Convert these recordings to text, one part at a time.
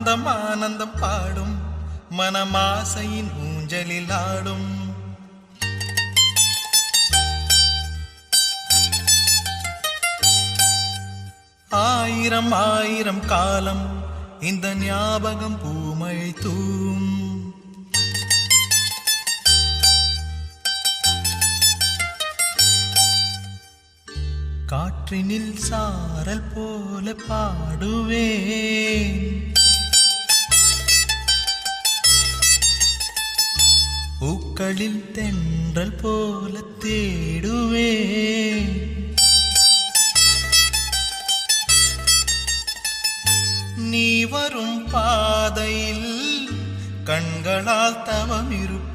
ஆனந்தம் ஆனந்தம் பாடும் மனமாசையின் ஊஞ்சலில் ஆடும். ஆயிரம் ஆயிரம் காலம் இந்த ஞாபகம் பூமழை தூம். காற்றினில் சாரல் போல பாடுவேன், பூக்களில் தென்றல் போல தேடுவேன். நீ வரும் பாதையில் கண்களால் தவம் இருப்பேன்.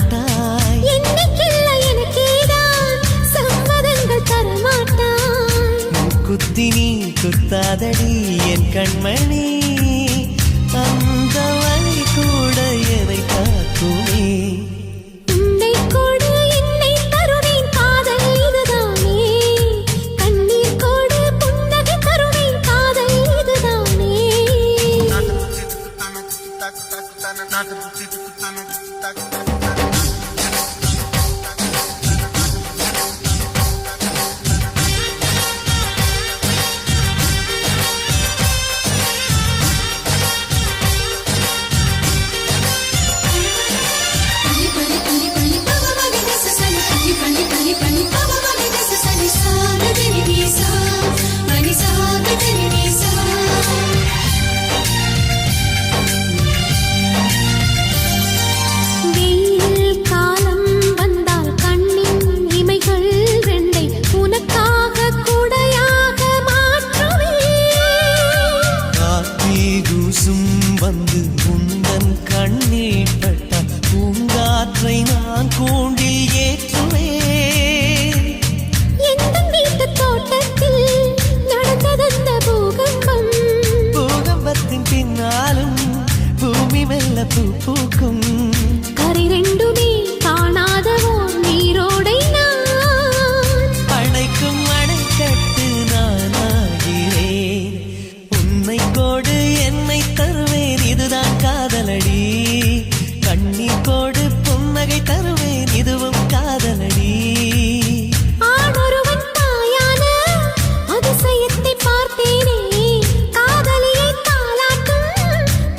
மாட்டாய். என்னைக்கில்ல எனக்கேதான் சம்மதங்கள் தரமாட்டாய். குத்தி நீ குத்தாதடி என் கண்மணி, அந்த வழி கூட என்னை காக்குமே. உன்னை கொடு என்னை தருவேன் காதல் இதுதானே, கண்ணீர் கொடு புன்னகை தருவேன் காதல் இதுதானே. வந்து உந்தன் கண்ணீர் பட்ட பூங்காற்றை நான் கூண்டில் ஏற்றுவேன். எந்த வீட்டு தோட்டத்தில் நடந்ததந்த பூகம்பம், பூகம்பத்தின் பின்னாலும் பூமி மெல்ல பூ பூக்கும். கரை ரெண்டுமே காணாதவோ நீரோடை நான் அணைக்கும் அணைக்கட்டு நான் ஆகிறேன். உன்னை கோடு என்னை தருவேன் இதுதான் காதலடி, கண்ணீர் கோடு புன்னகை தருவேன் இதுவும் காதலடி. ஆணொருவன் தாயான அதிசயத்தை பார்த்தேனே, காதலியை தாலாட்டும்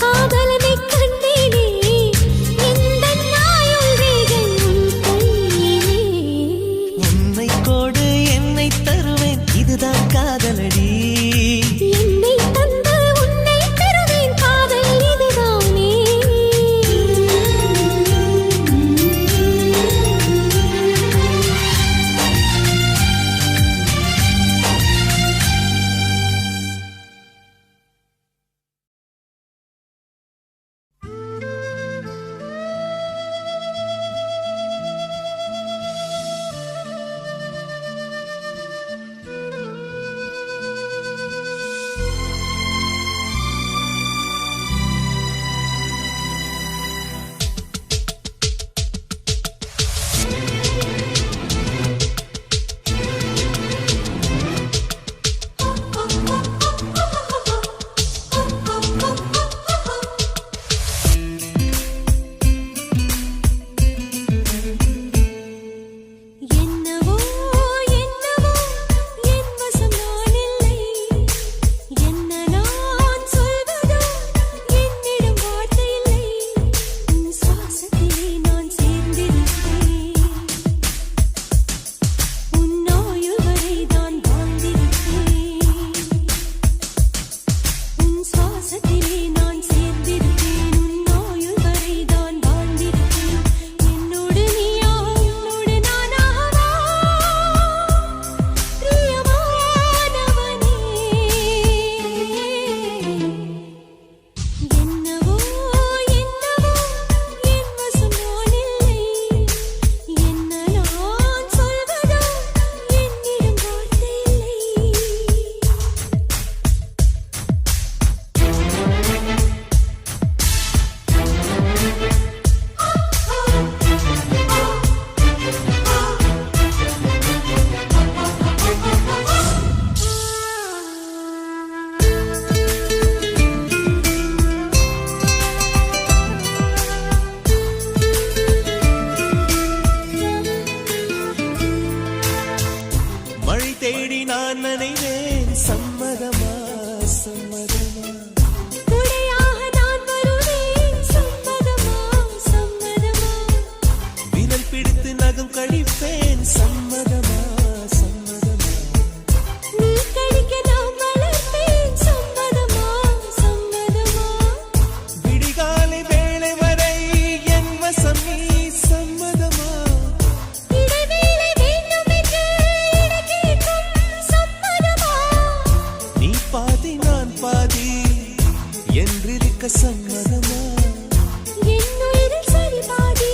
காதலனை கண்டேனே. எந்த நாயுள் ரேகை உன் கையிலே, உன்னை கோடு என்னை தருவேன் இதுதான் காதலடி. என்னை தந்து உன்னை பெறுவேன் காதல் இதுதானே. என்னவோ என்னவோ என் வசம் நான் இல்லை, என்ன நான் சொல்வதோ என்னிடம் வார்த்தை இல்லை. உன் சுவாசத்திலே நான் சேர்ந்திருப்பேன், உன் ஆயுள் வரை தான் வாழ்ந்திருப்பேன். உன் சுவாசத்திலே நான் சேர்ந்திருப்பேன், உன் ஆயுள் வரை தான் வாழ்ந்திருப்பேன். என்னோடு நீயா என்னோடு நானாவா பிரியமானவனே. என்னவோ என்னவோ என் வசம் நான் இல்லை, என்ன நான் சொல்வதோ என்னிடம் வார்த்தை இல்லை. மழை தேடி நான் நனைவேன் சம்மதமா சம்மதமா. துணையாக நான் வருவேன் சம்மதமா சம்மதமா. விரல் பிடித்து நகம் கழிப்பேன் சம்மதமா சம்மதமா. நீ கழிக்க நான் வளர்ப்பேன் சம்மதமா சம்மதமா. விடிகாலை வேளை வரை என் வசம் நீ சம்மதமா. இடைவேளை வேண்டும் என்று இடக்கேட்கும் சம்மதமா. நீ பாதி நான் பாதி என்றிருக்க சம்மதமா. என் உயிரில் சரி பாதி,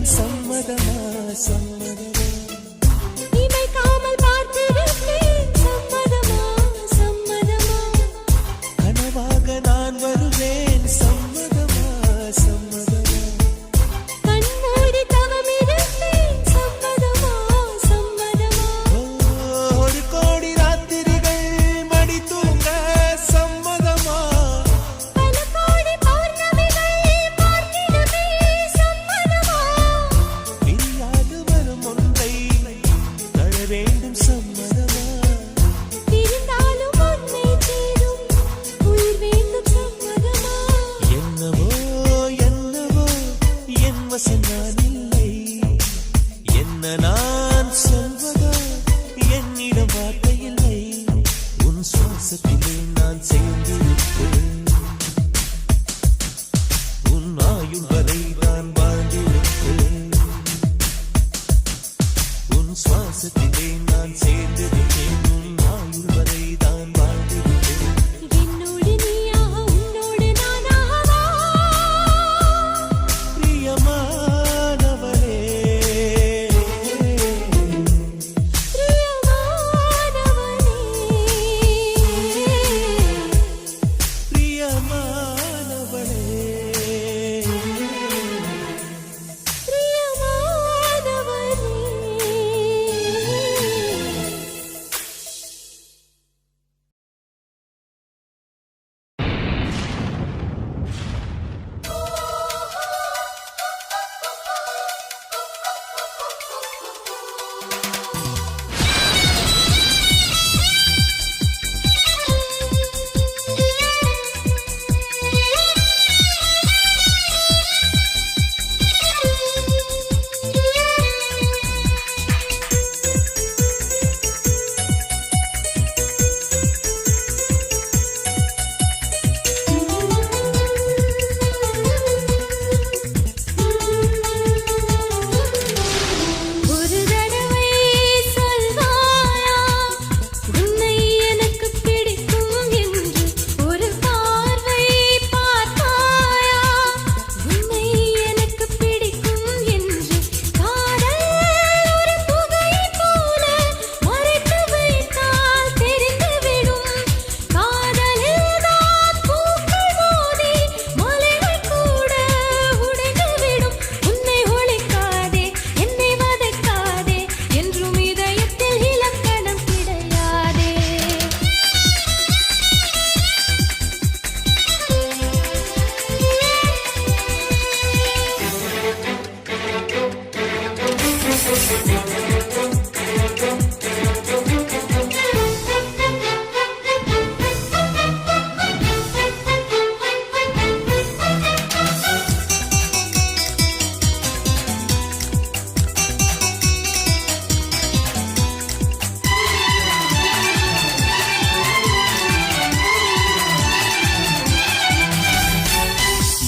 மறப்பேன் சம்மதமா சம்மதமா இமைக்காமல் பார்த்திருப்பேன் சம்மதமா சம்மதமா கனவாக நான் வருவேன் சம்மதமா சம்மதமா கண்மூடி தவமிருப்பேன் சம்மதமா சம்மதமா ஒரு கோடி ராத்திரிகள் மடி தூங்க சம்மதமா பல கோடி பௌர்ணமிகள் பார்த்திடுவே சம்மதமா பிரியாது வரும் ஒன்றை தர வேண்டும் சம்மதமா பிரிந்தாலும் உன்னை சேரும் உயிர் வேண்டும் சம்மதமா என்னவோ என்னவோ என் வசம் நான் இல்லை என்ன நான் சொல்வதோ என்னிடம் வார்த்தை இல்லை உன் சுவாசத்திலே நான் சேர்ந்திருப்பேன் உன் ஆயுள் வரை நான் வாழ்ந்திருப்பேன் உன் சுவாசத்திலே நான் சேர்ந்திருப்பேன் உன் ஆயுள் வரை தான் வாழ்ந்திருப்பேன் என்னோடு நீயாக உன்னோடு நானாகவா பிரியமானவளே பிரியமானவனே பிரியமானவனே ஒரு தடவை சொல்வாயா உன்னை எனக்கு பிடிக்கும் என்று ஒரு பார்வை பார்த்தாயா உன்னை எனக்கு பிடிக்கும் என்று காதல் ஒரு புகை போல மறைத்து வைத்தால் தெரிந்துவிடும் காதலில் தான் பூக்கள் மோதி மலைகள் கூட உடைந்துவிடும் உன்னை ஒழிக்காதே என்னை வதைக்காதே என்றும் இதயத்தில் இலக்கணம் கிடையாதே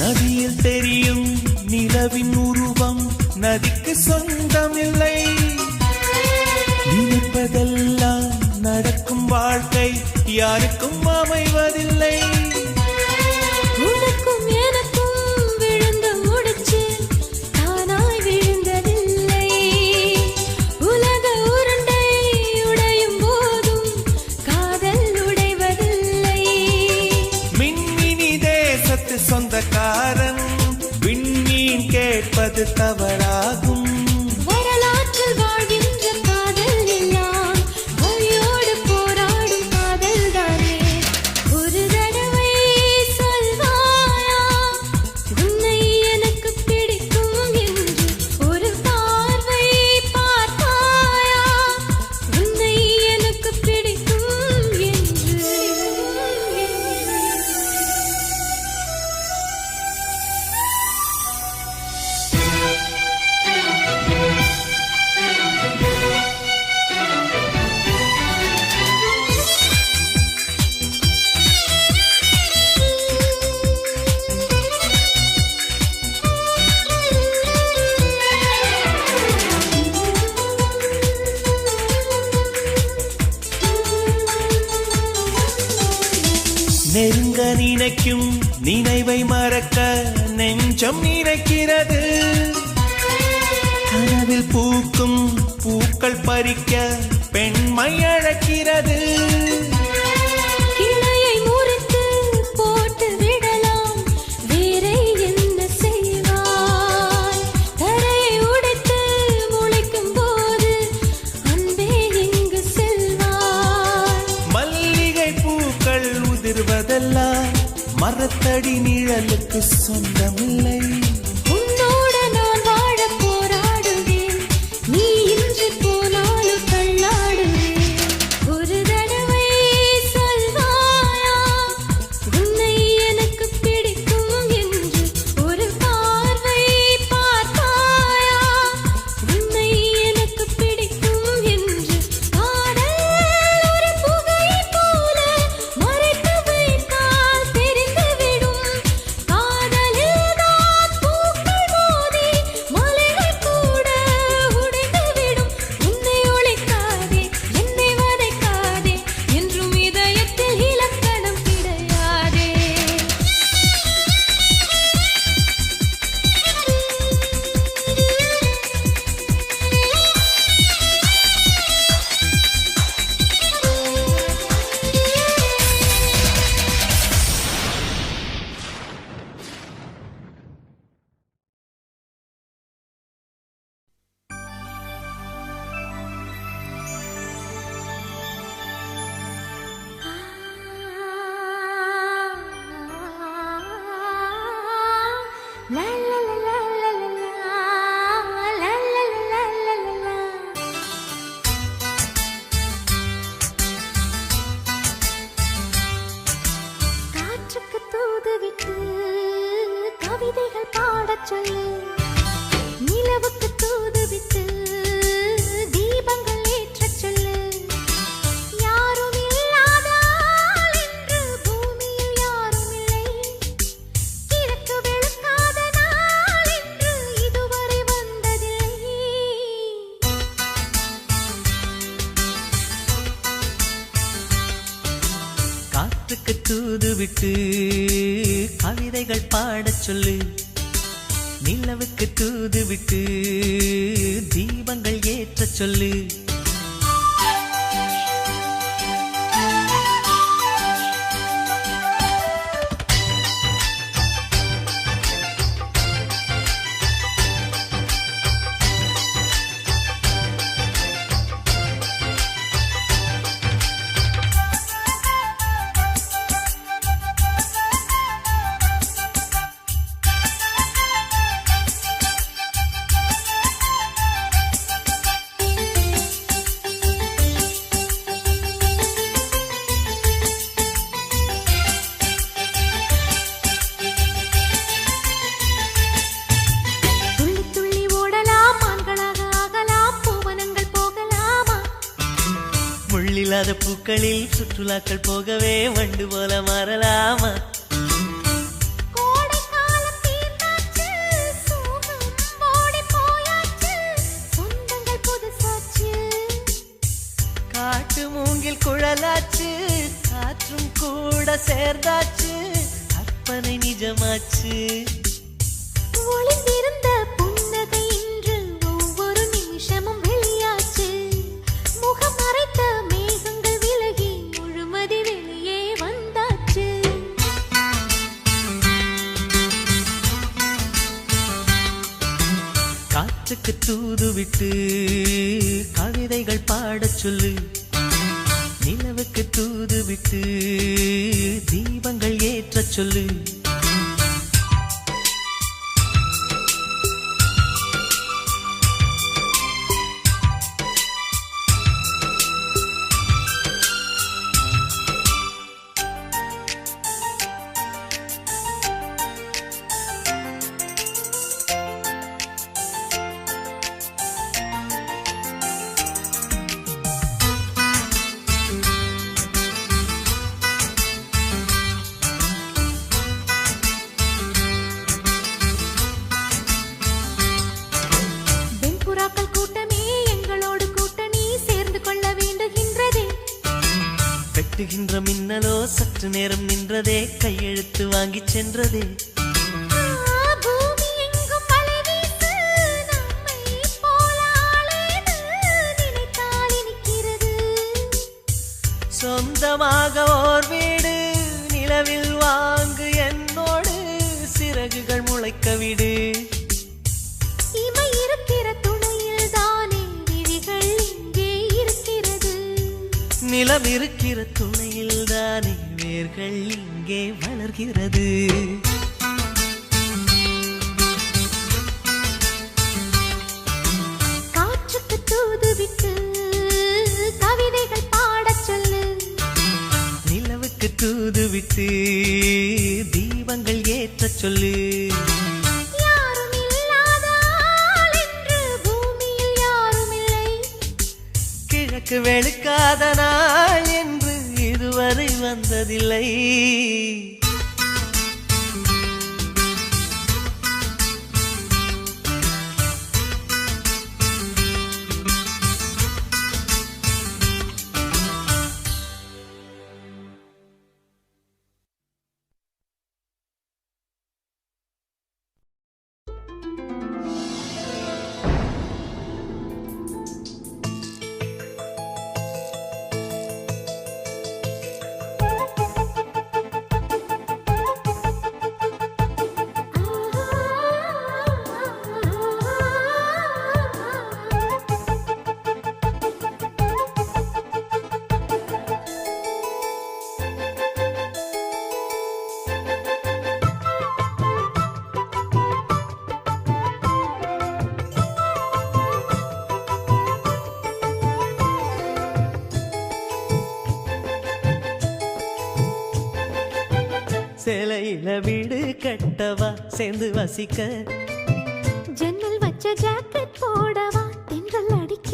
நதியில் தெரியும் நிலவின் உருவம் நதிக்கு சொந்தமில்லை நினைப்பதெல்லாம் நடக்கும் வாழ்க்கை யாருக்கும் அமைவதில்லை உனக்கும் எனக்கும் விழுந்த முடிச்சு தானாய் விழுந்ததில்லை உலக உருண்டை உடையும் போதும் காதல் உடைவதில்லை மின்மினி தேசத்து சொந்தக்காரன் விண்மீன் கேட்பது தவறாகும் வரலாற்றில் வாழ்கின்ற காதல் எல்லாம் வழியோடு போராடும் காதல் தானே ஒரு தடவை சொல்வாயா உன்னை எனக்கு பிடிக்கும் என்று ஒரு பார்வை பார்த்தாயா உன்னை எனக்கு பிடிக்கும் என்று நெருங்க நினைக்கும் நினைவை மறக்க நெஞ்சம் நினைக்கிறது கனவில் பூக்கும் பூக்கள் பறிக்க பெண்மை அழைக்கிறது. கிளையை முறித்து போட்டு விடலாம், வேறே என்ன செய்வாய்? தரையை உடைத்து முளைக்கும் போது அன்பே எங்கு செல்வாய்? மல்லிகை பூக்கள் உதிர்வதெல்லாம் மரத்தடி நிழலுக்கு சொந்தமில்லை. உன்னோடு நான் வாழ போராடுவேன், நீ இன்றி போனாலும் தள்ளாடுவேன். ஒரு தடவை சொல்வாயா, உன்னை எனக்கு பிடிக்கும் என்று? ஒரு பார்வை பார்ப்பாயா, உன்னை எனக்கு பிடிக்கும் என்று? காதல் ஒரு புகை போல மறைத்து வைத்தால் தெரிந்துவிடும். காதலில் தான் பூக்கள் மோதி மலைகள் கூட உடைந்துவிடும். உன்னை ஒழிக்காதே, என்னை வதைக்காதே, என்றும் இதயத்தில் இலக்கணம் கிடையாதே. La la la la la la la, la la la la la la. காற்றுக்கு தூதுவிட்டு கவிதைகள் பாடச் சொல்லு, நிலவுக்கு தூதுவிட்டு தீபங்கள் ஏற்றச் சொல்லு. யாரும் இல்லாதால் இன்று பூமியில் யாரும் இல்லை, கிழக்கு வெளுக்காத நாள் இன்று இதுவரை வந்ததில்லை. காற்றுக்கு தூது விட்டு கவிதைகள் பாடச் சொல்லு, நிலவுக்கு தூது விட்டு தீபங்கள் ஏற்றச் சொல்லு. துள்ளி துள்ளி ஓடலாம், மான்களாக ஆகலாம், பூவனங்கள் போகலாமா? முள்ளில்லாத பூக்களில் சுற்றுலாக்கள் போகவே வண்டு போல மாறலாமா? கோடைக்காலம் தீர்ந்தாச்சு, சோகம் ஓடிப் போயாச்சு, சொந்தங்கள் புதுசாச்சு. காட்டு மூங்கில் குழலாச்சு, காற்றும் கூட சேர்ந்தாச்சு, கற்பனை நிஜமாச்சு. ஒளிந்திருந்த புன்னகை இன்று ஒவ்வொரு நிமிஷமும் வெளியாச்சு. முகம் மறைத்த மேகங்கள் விலகி முழுமதி வெளியே வந்தாச்சு. காற்றுக்கு தூது விட்டு கவிதைகள் பாடச் சொல்லு, நிலவுக்கு தூது விட்டு தீபங்கள் ஏற்றச் சொல்லு. வெட்டுகின்ற மின்னலோ சற்று நேரம் நின்றதே, கையெழுத்து வாங்கிச் சென்றதே. பூமி எங்கும் மழை வீசு, நம்மை சொந்தமாக ஓர் வீடு நிலவில் வாங்கு என்னோடு சிறகுகள் முளைக்க விடு. இமை இருக்கிற துணையில் தானே விழிகள் இங்கே இருக்கிறது. நிலம் இருக்கிற துணையில் தானே வேர்கள் இங்கே வளர்கிறது. காற்றுக்கு தூதுவிட்டு கவிதைகள் பாடச் சொல்லு. நிலவுக்கு தூதுவிட்டு தீபங்கள் ஏற்றச் சொல்லு. யாரும் இல்லாத ஆள் என்று பூமியில் யாரும் இல்லை. கிழக்கு வெளுக்காத நாள் என்று இதுவரை வந்ததில்லை. சேலையில வீடு கட்டவா சேர்ந்து வசிக்க. ஜன்னல் வச்ச ஜாக்கெட் போடவா தென்றல் அடிக்க.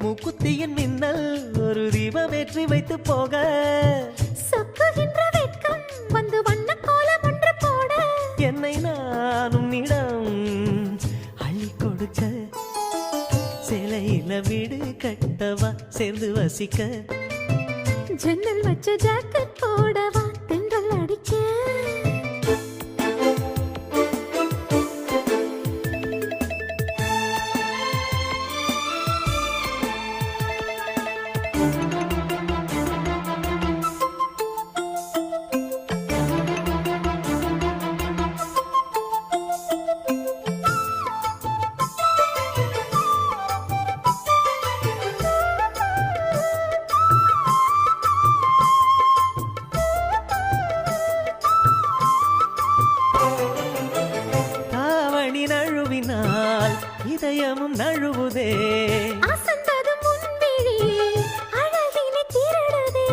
மூக்குத்தியின் மின்னல் ஒரு தீபம் ஏற்றி வைத்து போக. சொக்குகின்ற வெட்கம் வந்து வண்ண கோலம் ஒன்று போட. என்னை நானும் இடம் அள்ளி கொடுக்க. சேலையில வீடு கட்டவா சேர்ந்து வசிக்க. ஜன்னல் வச்ச ஜாக்கெட் போடவா தென்றல் அடிக்க. இதயமும் நழுவுதே. அசந்தது முன்விழி அழகினை திருடுதே.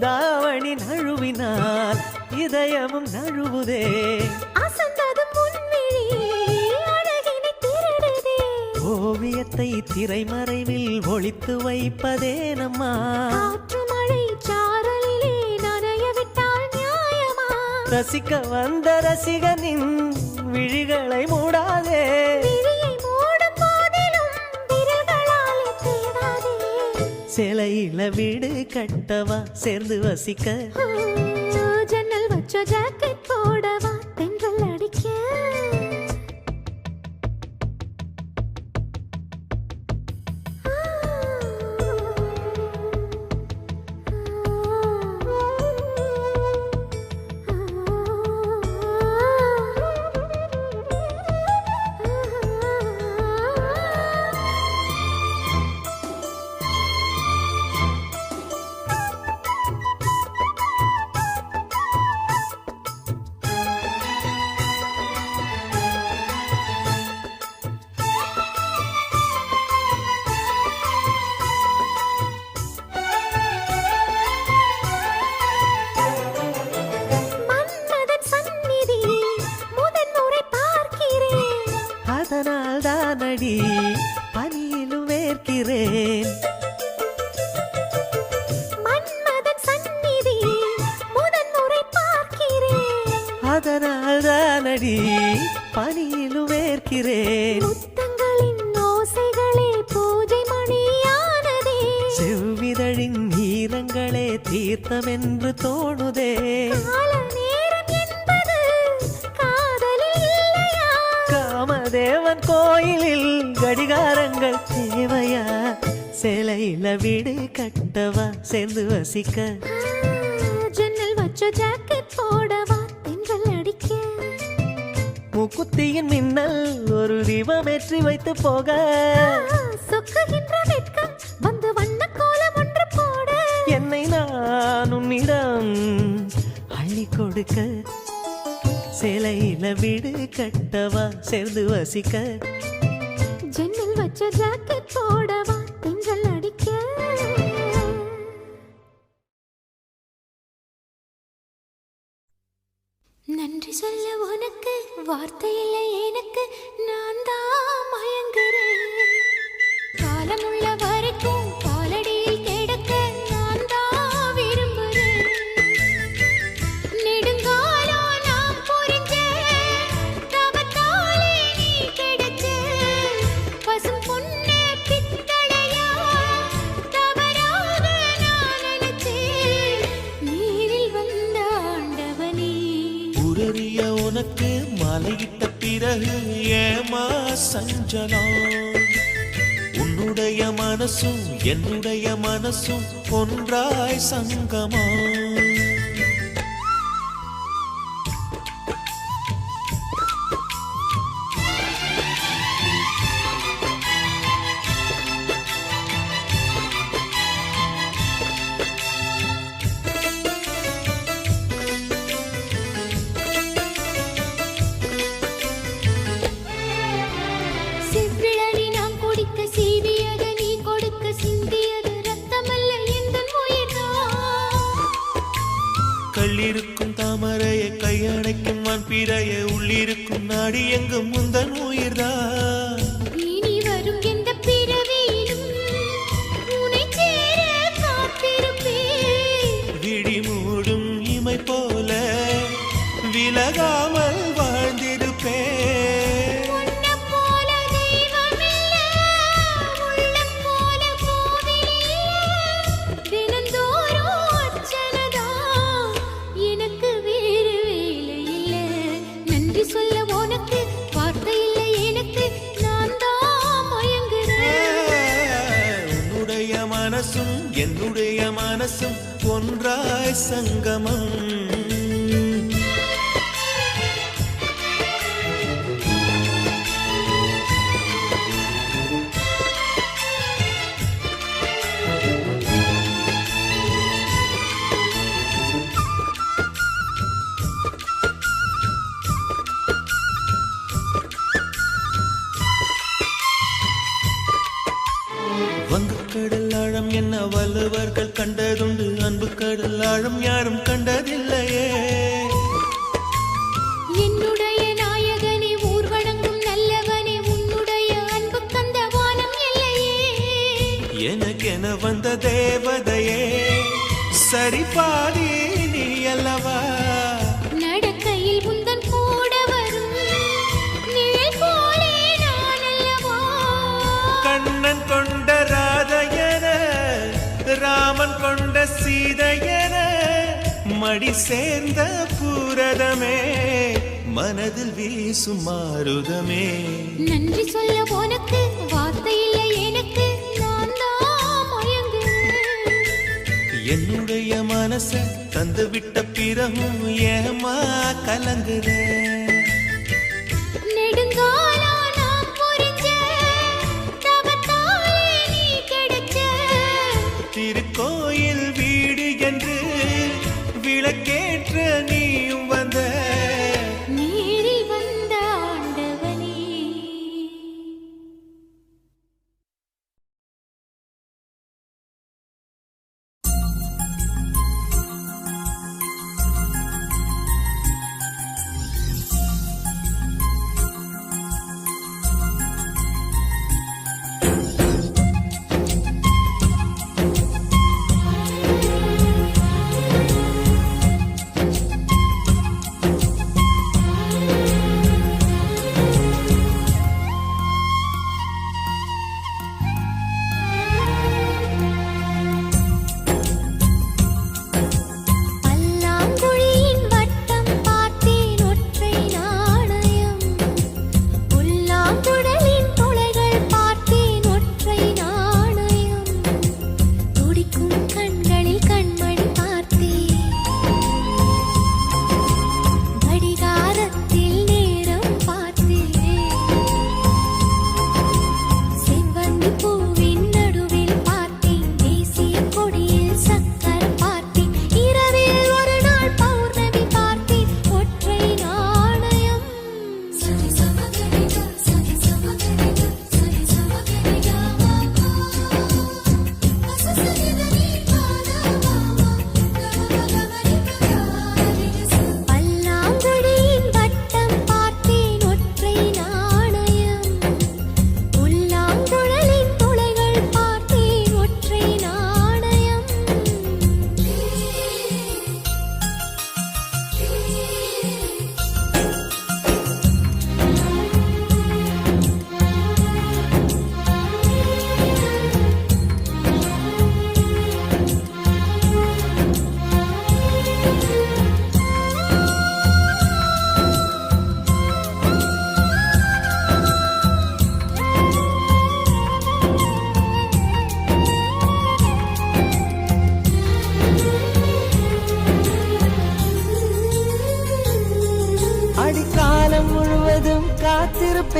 தாவணி நழுவினால் இதயமும் நழுவுதே. அசந்தது முன்விழி அழகினை திருடுதே. ஓவியத்தை திரைமறைவில் ஒளித்து வைப்பதே நம்மா. காற்று மழை சாரலிலே நனைய விட்டால் நியாயமா? ரசிக்க வந்த ரசிகனின் விழிகளை மூடாதே. விழியை மூடும் போதிலும் விரல்களாலே தேடாதே. சேலையில வீடு கட்டவா சேர்ந்து வசிக்க. ஜன்னல் வச்ச ஜாக்கெட் போடவா தென்றல் அடிக்க. தானடி பனியிலும் வேர்க்கிறேன். மன்மதன் சந்நிதி முதன் முறை பார்க்கிறேன். அதனால் தானடி பனியிலும் வேர்க்கிறேன். முத்தங்களின் ஓசைகளே பூஜை மணியானதே. செவ்விதழின் ஈரங்களே தீர்த்தமென்று தோணுதே. கால நேரம் என்பது காதலில் இல்லையா? காமதேவன் கோயிலில் கடிகாரங்கள் தேவையா? சேலையில வீடு கட்டவா சேர்ந்து வசிக்க ஜன்னல் வச்ச ஜாக்கெட் போடவா தென்றல் அடிக்க மூக்குத்தியின் மின்னல் ஒரு தீபம் ஏற்றி வைத்து போக சொக்குகின்ற வெட்கம் வந்து வண்ண கோலம் ஒன்று போட என்னை நான் உன்னிடம் அள்ளி கொடுக்க சேலையில வீடு கட்டவா சேர்ந்து வசிக்க ஜன்னல் வச்ச ஜாக்கெட் போடவா தென்றல் அடிக்க நன்றி சொல்ல உனக்கு வார்த்தை இல்லை எனக்கு நான் தான் மயங்குறேன் காலமுள்ள வரைக்கும் காலடியில் கிடக்க நான் தான் விரும்புறேன் நெடுங்காலம் நான் புரிஞ்ச தவத்தாலே நீ கிடைச்ச பசும் பொண்ணு பித்தளையா தவறாக நான் நினைச்சேன் நீரில் வந்த ஆண்டவனே உரறிய உனக்கு மலையிட்ட பிறகு ஏமா சஞ்சலம் உன்னுடைய மனசும் என்னுடைய மனசும் ஒன்றாய் சங்கமா சிவ்விழலி நான் குடிக்க சீவியது நீ கொடுக்க சிந்தியது ரத்தமல்ல எந்தன் உயிர்தான் கள்ளிருக்கும் தாமரையை கையணைக்கும் வான்பிறைய உள்ளிருக்கும் நாடி எங்கும் முந்தன் உயிர்தான் இனி வரும் எந்த பிறவியிலும் உன்னை சேர காத்திருப்பேன் விழி மூடும் இமை போல விலகாமல் வாழ்ந்திருப்பேன் உன்னைப் போல தெய்வமில்ல உள்ளம் போல கோவிலில்ல தினந்தோறும் அர்ச்சனைதான் எனக்கு வேறு வேலை இல்லை நன்றி சொல்ல உனக்கு வார்த்தை இல்லை எனக்கு நான் தான் மயங்குறேன் உன்னுடைய மனசும் என்னுடைய மனசும் ஒன்றாய் சங்கமம் வங்கக்கடல் ஆழம் என்ன வள்ளுவர்கள் கண்டதுண்டு அன்பு கடல் ஆழம் யாரும் கண்டதில்லையே என்னுடைய நாயகனே ஊர் வணங்கும் நல்லவனே உன்னுடைய அன்பு கந்த வானம் இல்லையே எனக்கென வந்த தேவதையே சரி பாதி நீ அல்லவா நடக்கையில் உந்தன் கூட வரும் நிழல் போலே நான் அல்லவா கண்ணன் கொண்ட ராதையன ராமன் கொண்ட சீதையன மடி சேர்ந்த பூரதமே மனதில் வீசும் மாருதமே நன்றி சொல்ல உனக்கு வார்த்தை இல்லை எனக்கு நான் தான் மயங்குறேன் என்னுடைய மனச தந்து விட்ட பிறகும் ஏமா கலங்குற நெடுங்காலம் நான் புரிஞ்ச தவத்தாலே நீ கிடைச்ச திருக்கோயில் வீடு என்று விளக்கேற்ற நீயும் வந்த நீரில் வந்த ஆண்டவனே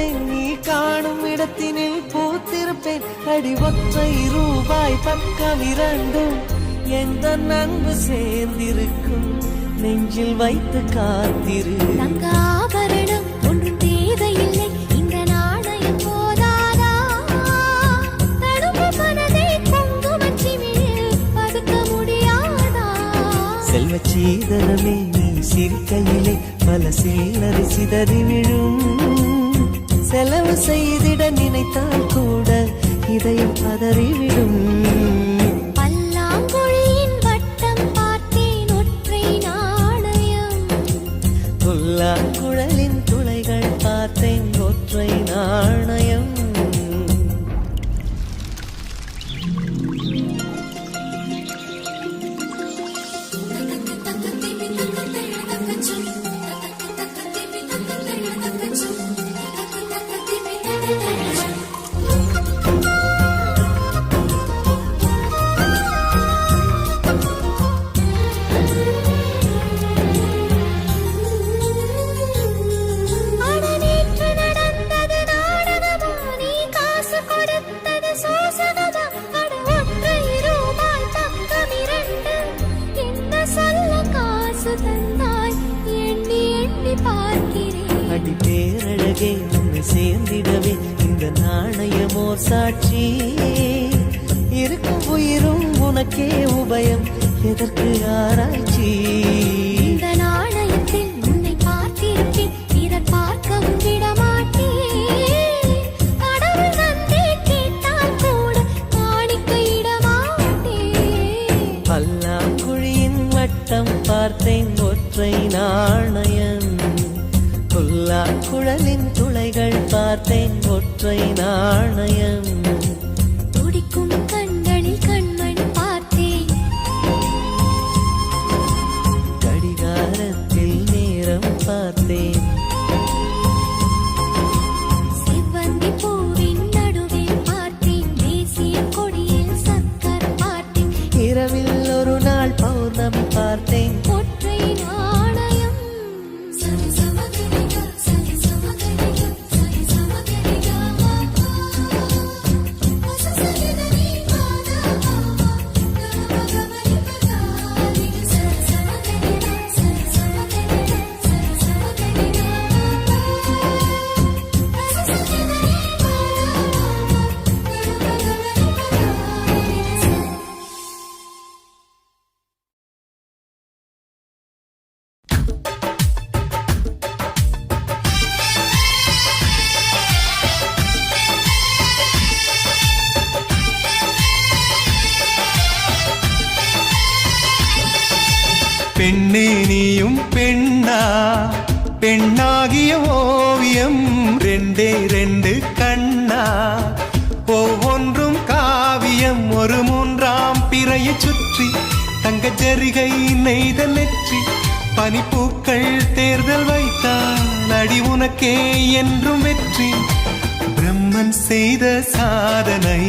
கொடுப்பேன், நீ காணும் இடத்தினில் பூத்திருப்பேன். அடி ஒற்றை ரூபாய் பக்கம் இரண்டும் எந்த அன்பு சேர்ந்திருக்கும், நெஞ்சில் வைத்து காத்திரு. தங்க ஆபரணம் ஒன்றும் தேவையில்லை, இந்த நாணயம் போதாதா? தடுப்பு மனதை குங்குமச் சிமிழில் பதுக்க முடியாதா? செல்வச் சீதனமே நீ சிரிக்கையிலே பல சில்லறை சிதறி விழும். செலவு செய்திட நினைத்தால் கூட இதயம் பதறிவிடும். பல்லாங்குழியின் வட்டம் பார்த்தேன் ஒற்றை நாணயம், புல்லாங்குழலின் துளைகள் பார்த்தேன் ஒற்றை நாணயம். அட நேற்று நடந்தது நாடகமா, நீ காசு கொடுத்தது சோசகமா? அட ஒற்றை ரூபாய் பக்கம் இரண்டு என்ன சொல்ல காசு தந்தாய், எண்ணி எண்ணி பார்க்கிறேன். அடி பேரழகே உன்னை சேர்ந்திடவே இந்த நாணயமோர் சாட்சி. இருக்கும் உயிரும் உனக்கே உபயம், எதற்கு ஆராய்ச்சி? இந்த நாணயத்தில் உன்னை பார்த்திருப்பேன், பிறர் பார்க்கவும் விடமாட்டேன். கடவுள் நன்றி கேட்டால் கூட காணிக்கையிடமாட்டேன். பல்லாங்குழியின் வட்டம் பார்த்தேன் ஒற்றை நாணயம், புல்லாங்குழலின் துளைகள் பார்த்தேன் ஒற்றை நாணயம். துடிக்கும் கண்களில் கண்மணி பார்த்தேன், கடிகாரத்தில் நேரம் பார்த்தேன். செவ்வந்தி பூவின் நடுவில் பார்த்தேன், தேசிய கொடியில் சக்கர பார்த்தேன். இரவில் ஒரு நாள் பௌர்ணமி பார்த்தேன். ஒற்றை நாணயம் சரி சமகரிகா, சரி சமகரிகா, சரி சமகரிகா. சசரிதனி பாதா கமகமரி பகாரி. சரி சமகரிகா, சரி சமகரிகா, சரி சமகரிகா. சசரிதனி பாதா கமகமரி பகாரி. பெண்ணே நீயும் பெண்ணா, பெண்ணாகிய ஓவியம் ரெண்டே ரெண்டு கண்ணா, ஒவ்வொன்றும் காவியம். ஒரு மூன்றாம் பிறையை சுற்றி தங்க ஜரிகை நெய்த நெற்றி, பனிப்பூக்கள் தேர்தல் வைத்தால் அடி உனக்கே என்றும் வெற்றி. பிரம்மன் செய்த சாதனை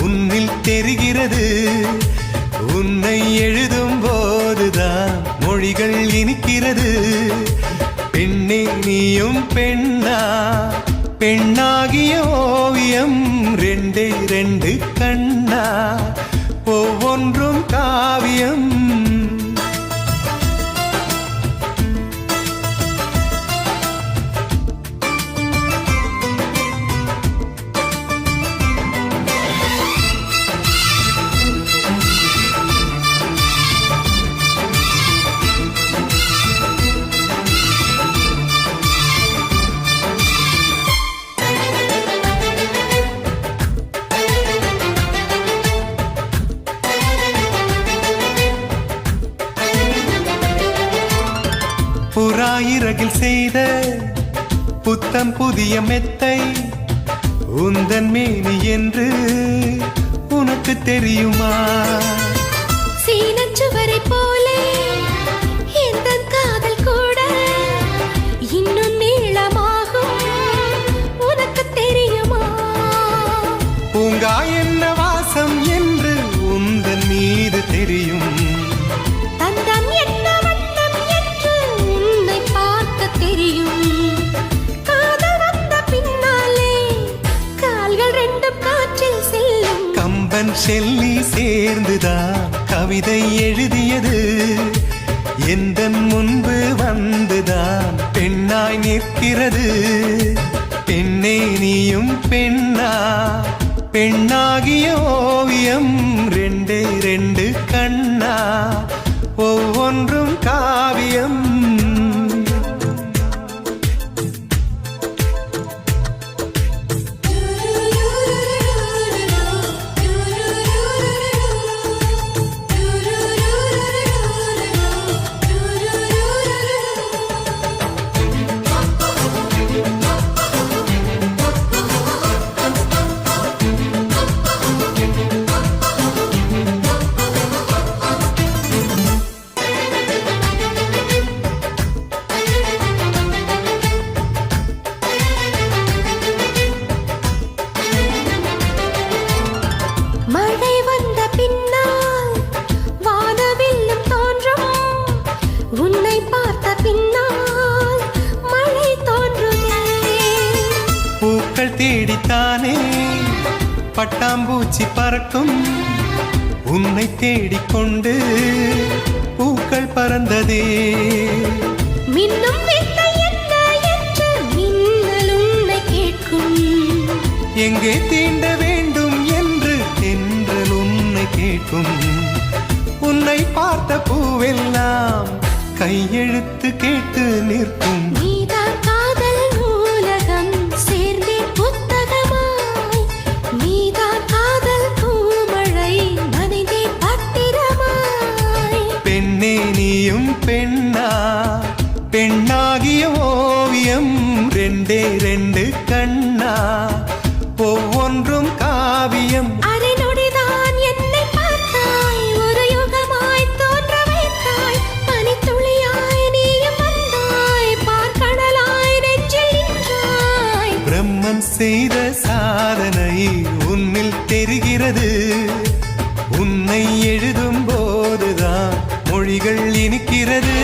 உன்னில் தெரிகிறது, உன்னை எழுதும் போதுதான் மொழிகள் இனிக்கிறது. பெண்ணே நீயும் பெண்ணா, பெண்ணாகிய ஓவியம் ரெண்டே ரெண்டு கண்ணா, ஒவ்வொன்றும் காவியம். புறாயிரகில் செய்த புத்தம் புதிய மெத்தை உந்தன் மேனி என்று உனக்கு தெரியுமா? சீனச்சுவரை போலே இந்த காதல் கூட இன்னும் நீளமாகும், உனக்கு தெரியுமா? பூங்கா என்ன வாசம் என்று உந்தன் மீது தெரியும், தந்தம் என்ன வண்ணம் என்று உன்னை பார்க்க தெரியும். காதல் வந்த பின்னால் ஷெல்லி சேர்ந்துதான் கவிதை எழுதியது. எந்தன் முன்பு வந்துதான் பெண்ணாய் நிற்கிறது. பெண்ணே நீயும் பெண்ணா, பெண்ணாகிய ஓவியம் ரெண்டே ரெண்டு கண்ணா, ஒவ்வொன்றும் காவியம். தேடித்தானே பட்டாம்பூச்சி பறக்கும், உன்னை தேடிக்கொண்டு பூக்கள் பறந்ததே. மின்னும் வித்தை என்ன என்று மின்னல் உன்னை கேட்கும், எங்கே தீண்ட வேண்டும் என்று தென்றல் உன்னை கேட்கும். உன்னை பார்த்த பூவெல்லாம் கையெழுத்து கேட்டு நிற்கும். பெண்ணா, பெண்ணாகிய ஓவியம் ரெண்டே ரெண்டு கண்ணா, ஒவ்வொன்றும் காவியம். அரை நொடிதான் என்னை பார்த்தாய், ஒரு யுகமாய் தோன்ற வைத்தாய். பனித்துளியாய் நீயும் வந்தாய், பார்க்கடலாய் நெஞ்சில் நின்றாய். பிரம்மன் செய்த சாதனை உன்னில் தெரிகிறது. உன்னை எழுதும் போதுதான் மொழிகள் இனிக்கிறது.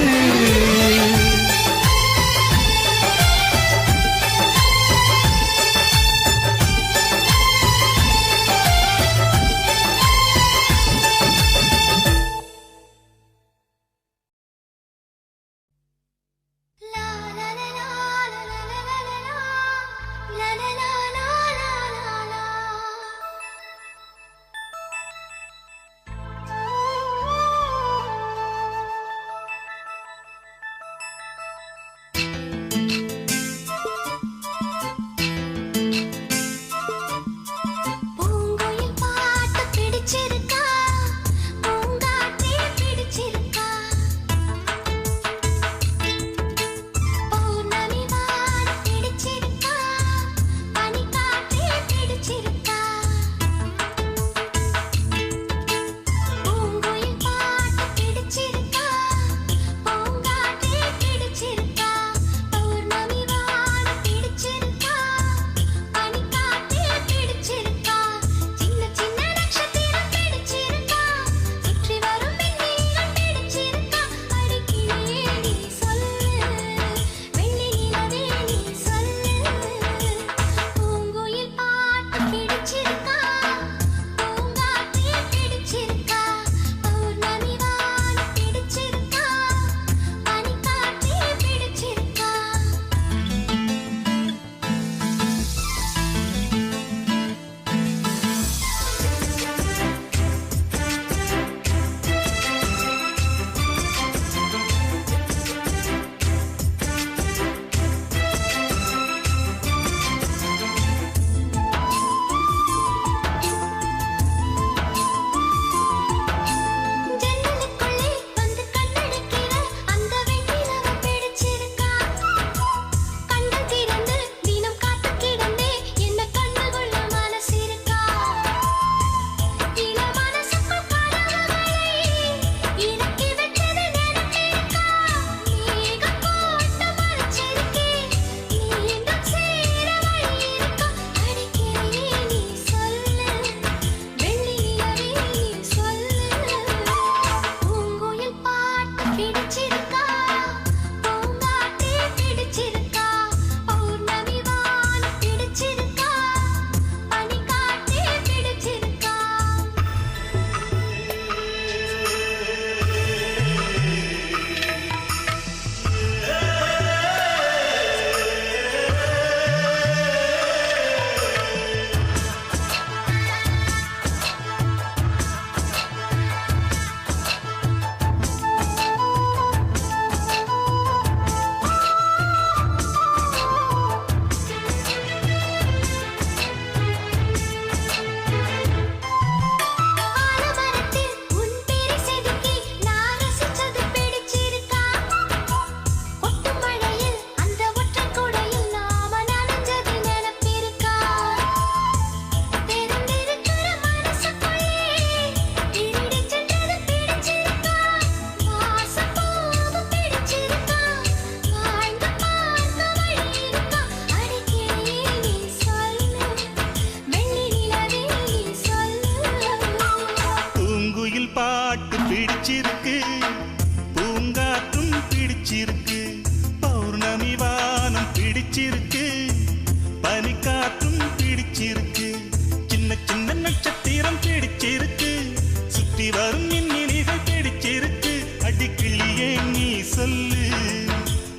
சுத்தி வரும் மின்மினிகள் பிடிச்சிருக்கு அடிக்கிளியே நீ சொல்லு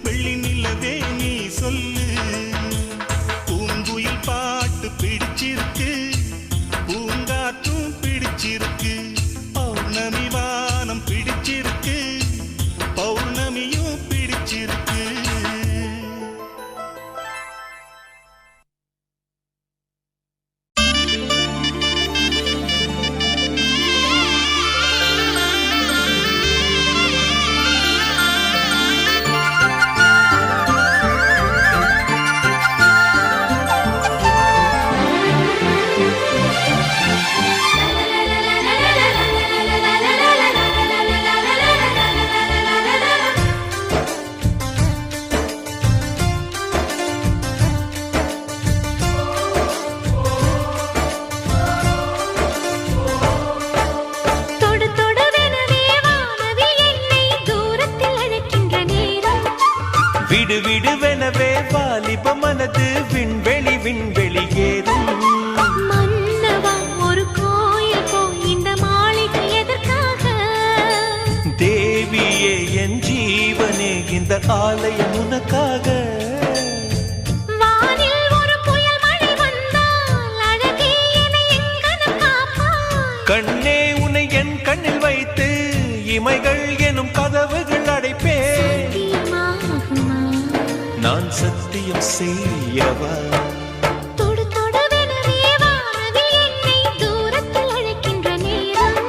வெள்ளி நிலவே நீ சொல்லு பூங்குயில் பாட்டு பிடிச்சிருக்கு பூங்காற்றும் பிடிச்சிருக்கு பௌர்ணமி வானம் பிடிச்சிருக்கு பௌர்ணமியும் பிடிச்சிருக்கு விடு விடுவெனவே வாலிப மனது விண்வெளி விண்வெளி ஏறும் மன்னவா ஒரு கோயில் போய் இந்த மாளிகை எதற்காக தேவியே என் ஜீவனே இந்த ஆலயம் உனக்காக வானில் ஒரு புயல் மழை வந்தால் அழகே என்னை எங்கனம் காப்பாய் கண்ணே உன்னை என் கண்ணில் வைத்து இமைகள் எனும் கதவுகள் அடைப்பேன் சத்தியமாகுமா நான் சத்தியம் செய்யவா தொடு தொடுவெனவே வானவில் என்னை தூரத்தில் அழைக்கின்ற நேரம்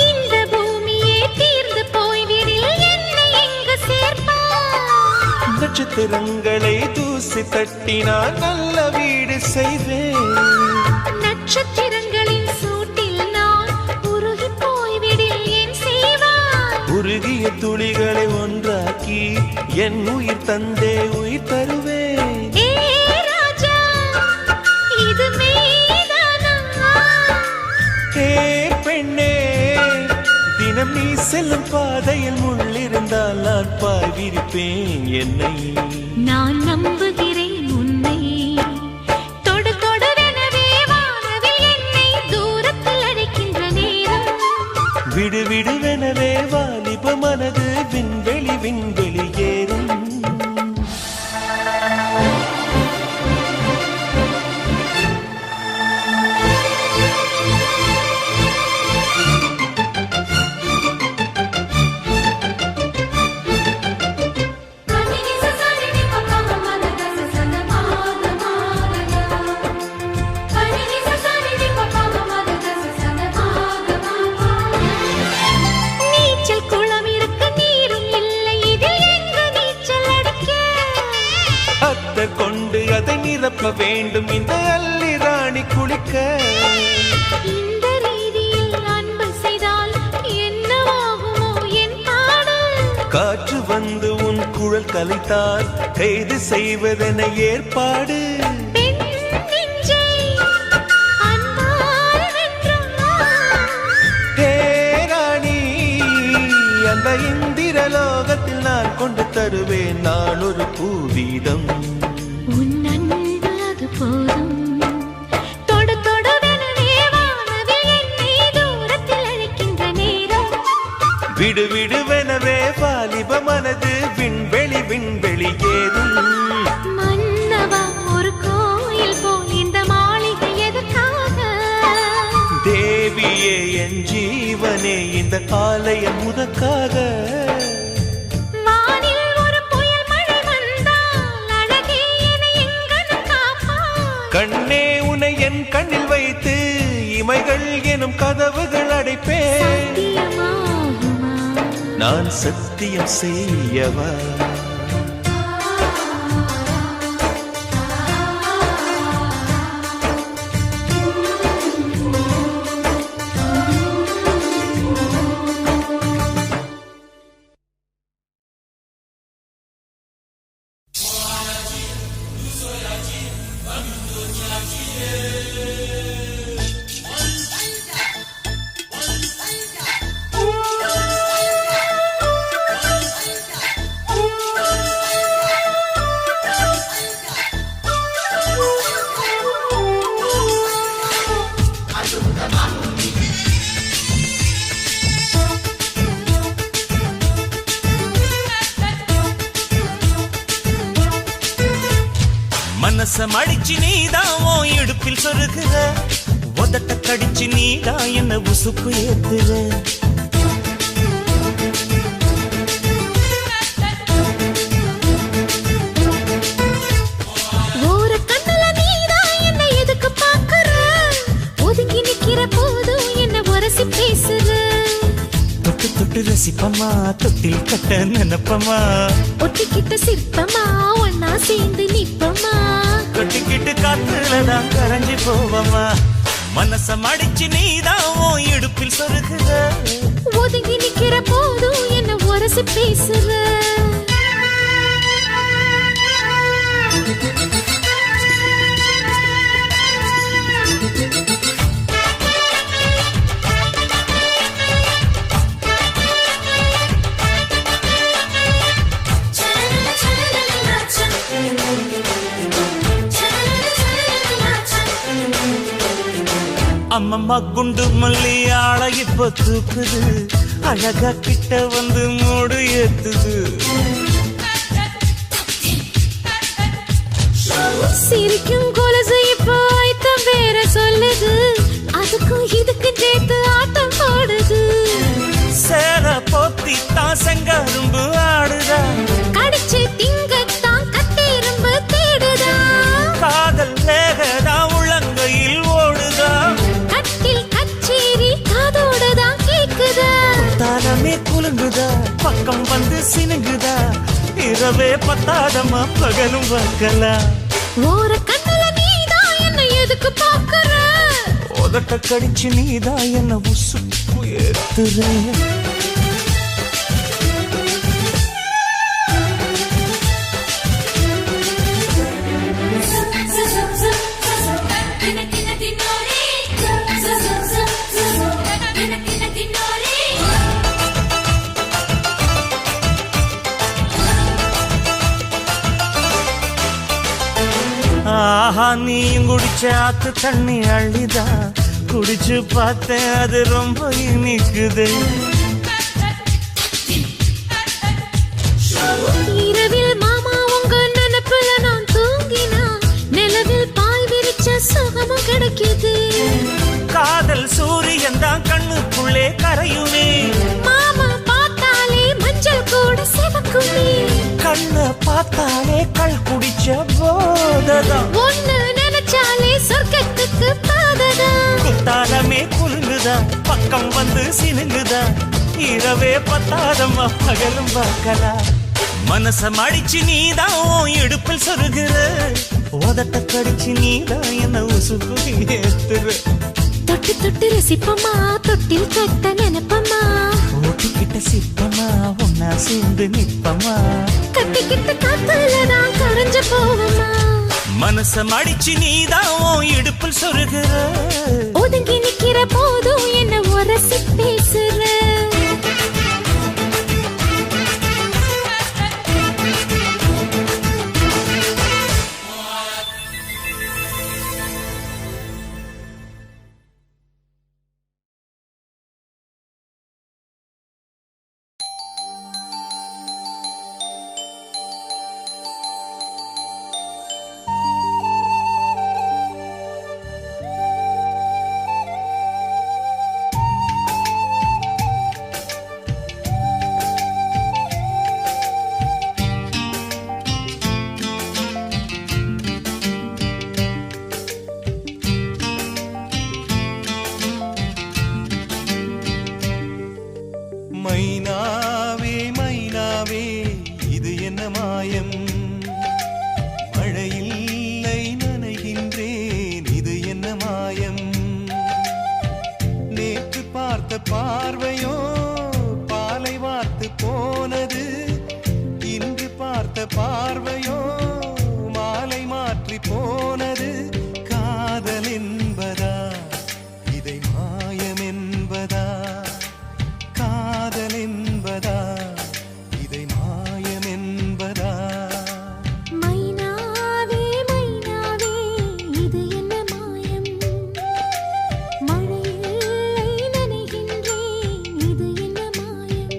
இந்த பூமியே தீர்ந்து போய்விடில் என்னை எங்கு சேர்ப்பாய் நட்சத்திரங்களை தூசி தட்டினால் நல்ல வீடு செய்வேன் நட்சத்திரங்களின் சூட்டில் நான் உருகி போய்விடில் என் செய்வாய் உருகிய துளிகளை ஒன்றாக்கி என் உயிர் தந்தே உயிர் தருவேன் ஏ ராஜா இது மெய்தானா ஏ பெண்ணே தினம் நீ செல்லும் பாதையில் முள்ளிருந்தால் நான் பாய்விருப்பேன் என்னை நான் நம்புகிறேன் உன்னை தொடு தொடுவெனவே வானவில் என்னை தூரத்தில் அழைக்கின்ற நேரம் விடு விடுவெனவே வாலிப மனது விண்வெளி விண்வெளி ஏறும் நீச்சல் குளம் இருக்கு நீரும் இல்லை இதில் எங்கு நீச்சல் அடிக்க அத்தை கொண்டு அதை நிரப்ப வேண்டும் இந்த அல்லி ராணி குளிக்க இந்த ரீதியில் அன்பு செய்தால் என்னவாகுமோ என் பாடு காற்று வந்து உன் குழல் கலைத்தால் கைது செய்வதென ஏற்பாடு பெண் நெஞ்சை அன்பால் வென்றாய் ஹே ராணி அந்த இந்திரலோகத்தில் நான் கொண்டு தருவேன் நான் ஒரு பூவீதம் உன் அன்பு அது போதும் தொடு தொடுவெனவே வானவில் என்னை தூரத்தில் அழைக்கின்ற நேரம் விடு விடுவெனவே வாலிப மனது விண்வெளி விண்வெளி ஏறும் மன்னவா ஒரு கோயில் போல் இந்த மாளிகை எதற்காக தேவியே என் ஜீவனே இந்த ஆலயம் உனக்காக வானில் ஒரு புயல் மழை வந்தால் அழகே என்னை எங்கனம் காப்பாய் கண்ணே உன்னை என் கண்ணில் வைத்து இமைகள் எனும் கதவுகள் அடைப்பேன் சத்தியமாகுமா நான் சத்தியம் செய்யவா மனசம் அடிச்சு நீதான் உன் இடுப்பில் சொருகுற, உதட்ட கடிச்சு நீதான் என்ன உசுப்பு ஏத்துற. ஒரு கண்ணுல நீதான் என்ன எதுக்கு பாக்குற, ஒதுங்கி நிக்கிற போதும் என்ன உரசி பேசுற. தொட்டு தொட்டு ரசிப்பமா, தொட்டில் கட்ட நினைப்பமா, ஒட்டிக்கிட்ட சிற்பமா ஒன்னா சேர்ந்து நிப்பமா. கொட்டிக்கிட்டு காத்துலதான் கரைஞ்சு போவமா. மனசம் அடிச்சு நீதான் உன் இடுப்பில் சொருகுற, ஒதுங்கி நிக்கிற போதும் என்ன உரசி பேசுற. அம்மம்மா குண்டு மல்லி ஆள இப்ப தூக்குது, அழகா கிட்ட வந்து மூடு ஏத்துது. சிரிக்கும் கொலுசு இப்போ ஐத்தம் வேற சொல்லுது, அதுக்கும் இதுக்கு சேர்த்து ஆட்டம் போடுது. சேர போத்தி தான் செங்கரும்பு ஆடுதா, கடிச்சு திங்கத்தான் கட்டெரும்பு தேடுதா. காதல் வேகதா உள்ளங்கையில் ஓடுதா, கட்டில் கச்சேரி காதோடுதான் கேக்குதா. தானமே குலுங்குதா, பக்கம் வந்து சினுங்குதா, இரவே பத்தாதமா பகலும் பார்க்கலா. ஒரு கண்ணுல நீதான் என்ன எதுக்கு பாக்குற, உதட்ட கடிச்சு நீதான் என்ன உசுப்பு ஏத்துற. ஆஹா நீயும் குடிச்ச ஆத்து தண்ணி அள்ளிதா, குடிச்சு பார்த்தேன் அது ரொம்ப இனிக்குது. இரவில் மாமா உங்க நினைப்புல நான் தூங்கினா, நிலவில் பாய் விரிச்ச சுகமும் கிடைக்குது. காதல் சூரியன் தான் கண்ணுக்குள்ளே கரையுமே, மாமா பார்த்தாலே மஞ்சள் கூட சிவக்குமே. கண்ண பார்த்தாலே கள் குடிச்ச போததான், ஒண்ணு நினைச்சாலே சொர்க்கத்துக்கு பாததான். குத்தாலமே குலுங்குதா, பக்கம் வந்து சினுங்குதா, இரவே பத்தாதம்மா பகலும் பார்க்கலா. மனசம் அடிச்சு நீதான் உன் இடுப்பில் சொருகுற, உதட்ட கடிச்சு நீதான் என்ன உசுப்பு ஏத்துற. தொட்டு தொட்டு ரசிப்பமா, தொட்டில் கட்ட நினைப்பமா, ஓட்டிக்கிட்ட சிப்பமா ஒன்னா சேர்ந்து நிப்பமா, கட்டிக்கிட்ட காத்துலதான் கரைஞ்சு போவமா. மனசம் அடிச்சு நீதான் உன் இடுப்பில் சொருகுற, ஒதுங்கி நிக்கிற போதும் என்ன உரசி பேசுற. மைனாவே மைனாவே இது என்ன மாயம், மழையில்லை நனைகின்றேன் இது என்ன மாயம். நேற்று பார்த்த பார்வையோ பாலை வார்த்து போனது, இன்று பார்த்த பார்வையோ மாலை மாற்றி போனது. காதல் என்பதா இதை மாயம் என்பதா, காதல் என்பதா இதை மாயம் என்பதா. மைனாவே மைனாவே இது என்ன மாயம், மழையில்லை நனைகின்றேன் இது என்ன மாயம்.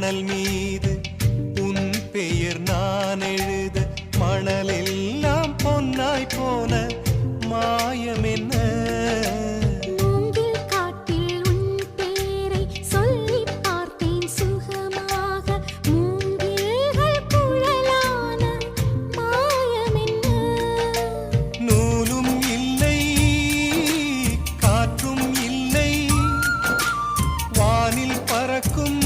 மணல் மீது உன் பெயர் நான் எழுத மணலெல்லாம் பொன்னாய் போன மாயம் என்ன மூங்கில் காட்டில் உன் பேரை சொல்லிப் பார்த்தேன் சுகமாக மூங்கில்கள் குழலான மாயமென்ன நூலும் இல்லை காற்றும் இல்லை வானில் பறக்கும்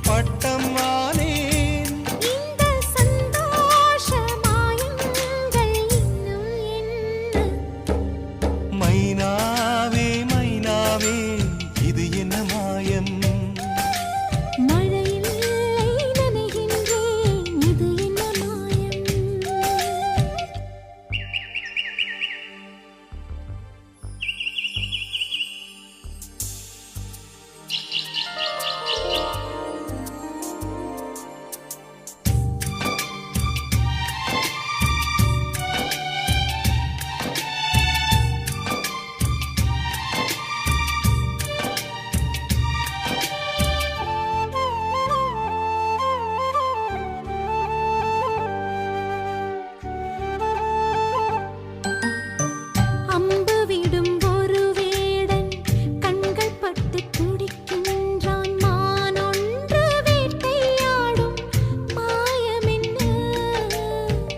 பட்டம் ஆனேன் இந்த சந்தோஷ மாயங்கள் இன்னும் என்ன மைனாவே மைனாவே இது என்ன மாயம் மழையில்லை நனைகின்றேன் இது என்ன மாயம் அம்பு விடும் ஒரு வேடன் கண்கள் பட்டு துடிக்கின்றான் மான் ஒன்று வேட்டையாடும் மாயமென்ன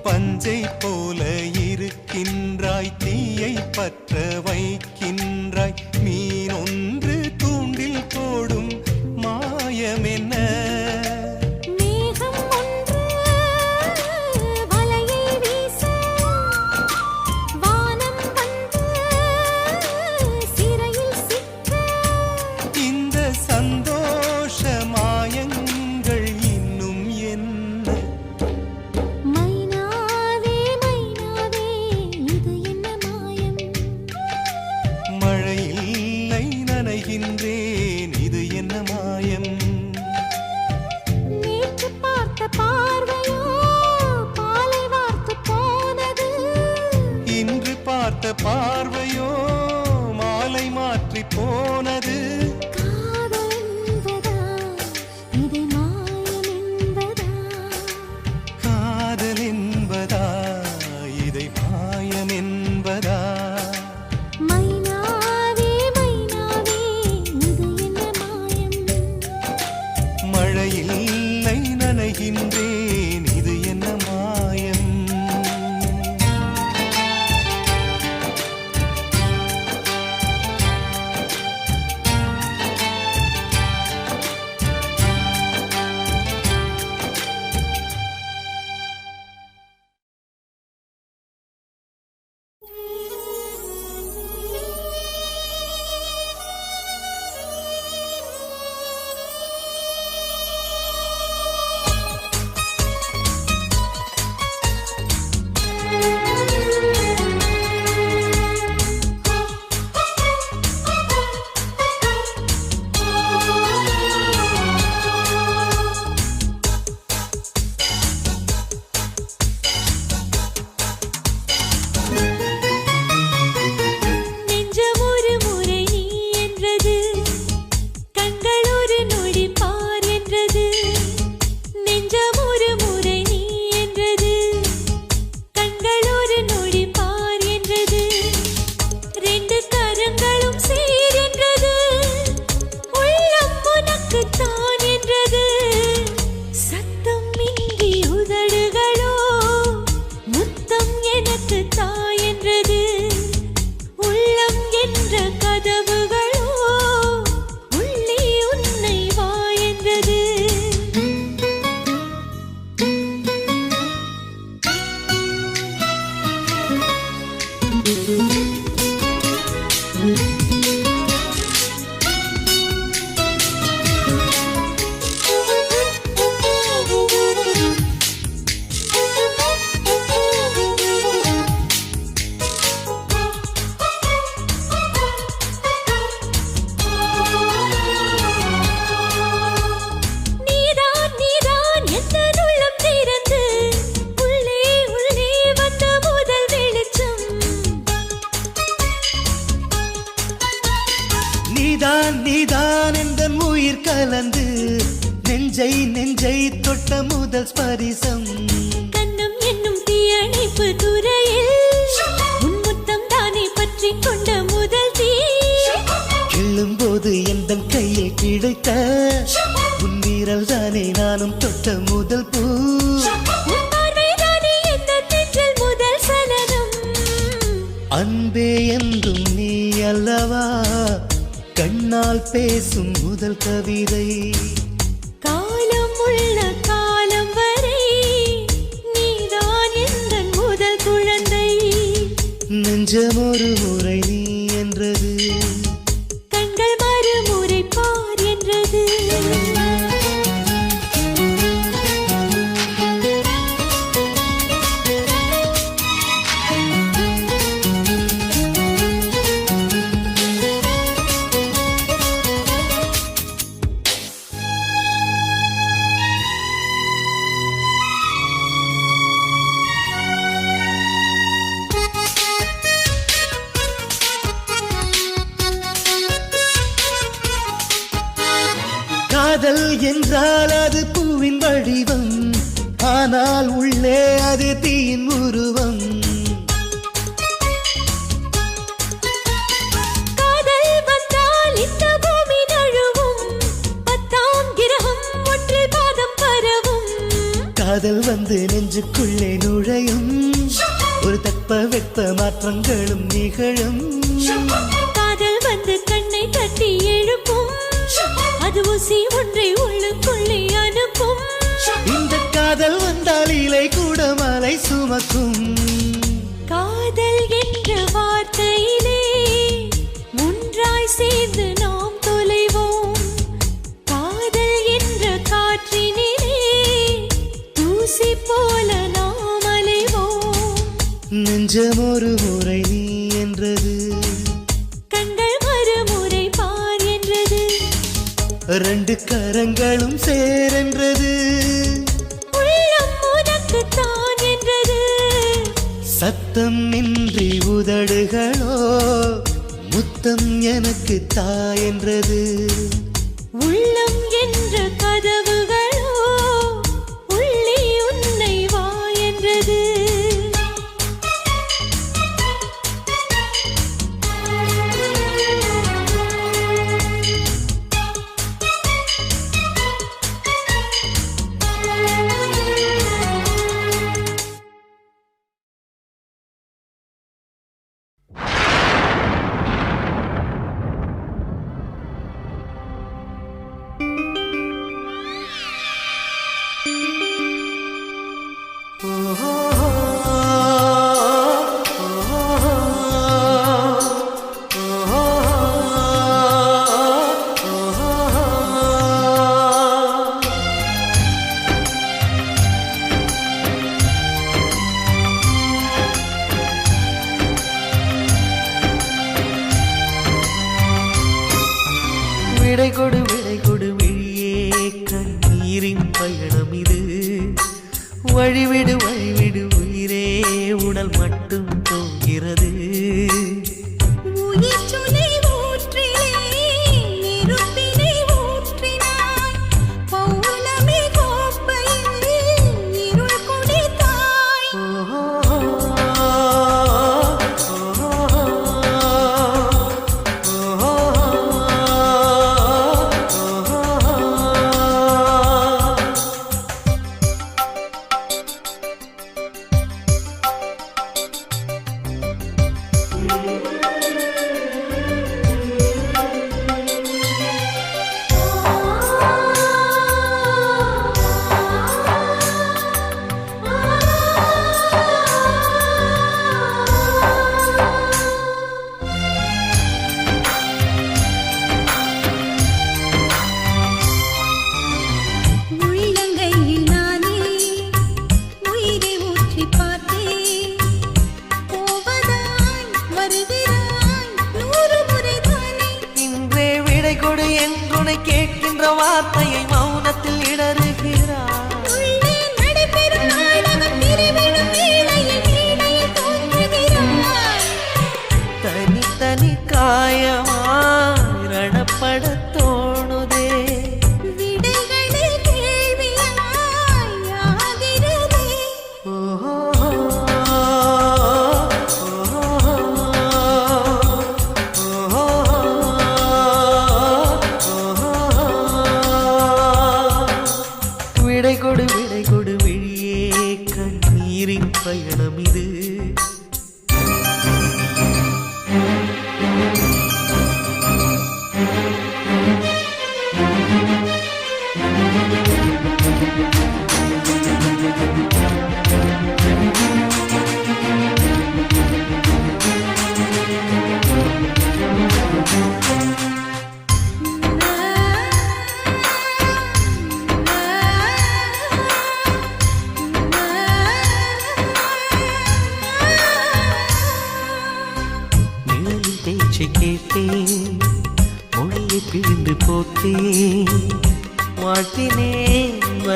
பஞ்சை போல இருக்கின்றாய் தீயை பற்ற வைக்கின்றாய் மீன் ஒன்று தூண்டில் போடும் மாயம் என்ன மேகம் ஒன்று வலையை வீச வானம் வந்து சிறையில் சிக்க இந்த சந்தோஷ மாயங்கள் இன்னும் என்ன மைனாவே மைனாவே இது என்ன மாயம் நெஞ்சை தொட்ட முதல் ஸ்பரிசம் கண்ணம் என்னும் தீயணைப்பு துறையில் முன்முத்தம் தானே பற்றி கொண்ட முதல் தீ கிள்ளும் போது எந்த கையில் கிடைத்த உன் வீரல் தானே நானும் தொட்ட முதல் பூ உன் பார்வை தானே எந்த நெஞ்சில் முதல் சலனம் அன்பே என்றும் நீ அல்லவா கண்ணால் பேசும் முதல் கவிதை காலம் உள்ள காலம் வரை நீதான் எந்த முதல் குழந்தை நெஞ்சம் ஒரு முறை நீ என்றது கண்கள் மறுமுறை பார் என்றது காதல் என்றால் அது பூவின் வடிவம் ஆனால் உள்ளே அது தீயின் உருவம் காதல் வந்தால் இந்த பூமி நழுவும் 10ஆம் கிரகம் ஒன்றில் பாதம் பரவும் காதல் வந்து நெஞ்சுக்குள்ளே நுழையும் ஒரு தட்பவெட்ப மாற்றங்களும் நிகழும் காதல் வந்து கண்ணை தட்டி எழுப்பும் அது ஊசி ஒன்றை உள்ளுக்குள்ளே அனுப்பும் இந்த காதல் வந்தால் இலை கூட மலை சுமக்கும் காதல் என்ற வார்த்தையிலே ஒன்றாய் சேர்ந்து நாம் தொலைவோம் காதல் என்ற காற்றினிலே தூசி போல நாம் அலைவோம் நெஞ்சம் ஒரு முறை நீ என்றது கண்கள் மறுமுறை பார் என்றது ரெண்டு கரங்களும் சேரென்றது உள்ளம் உனக்கு தான் என்றது சத்தம் இன்றி உதடுகளோ முத்தம் எனக்கு தா என்றது உள்ளம் என்ற கதவுகளோ உள்ளே உன்னை வா என்றது விடை கொடு விழியே கண்ணீரின் பயணம் இது வழிவிடு உயிரே உடல் மட்டும் போகிறது உயிர் சுனை ஊற்றிலே நெருப்பினை ஊற்றினாய் பௌர்ணமி கோப்பையில் இருள் குடித்தாய்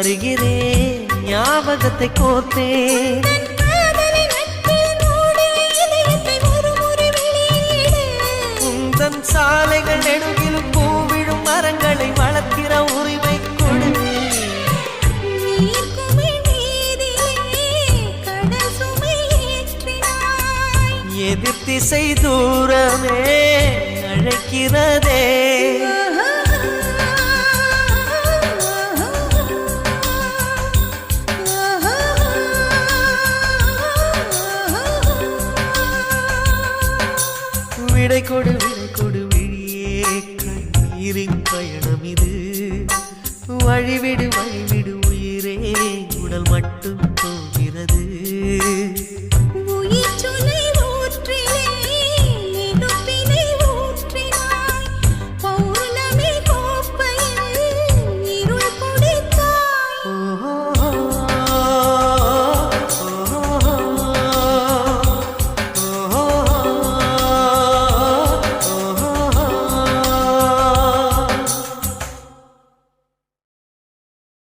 வருகிறேன் ஞாபகத்தை கோர்த்தேன் உந்தன் சாலைகள் நெடுகிலும் பூவிடும் மரங்களை வளர்க்கிற உரிமை கொடு எதிர் திசை தூரமே அழைக்கிறதே விடை கொடு விழியே கண்ணீரின் பயணம் இது வழிவிடு உயிரே உடல் மட்டும்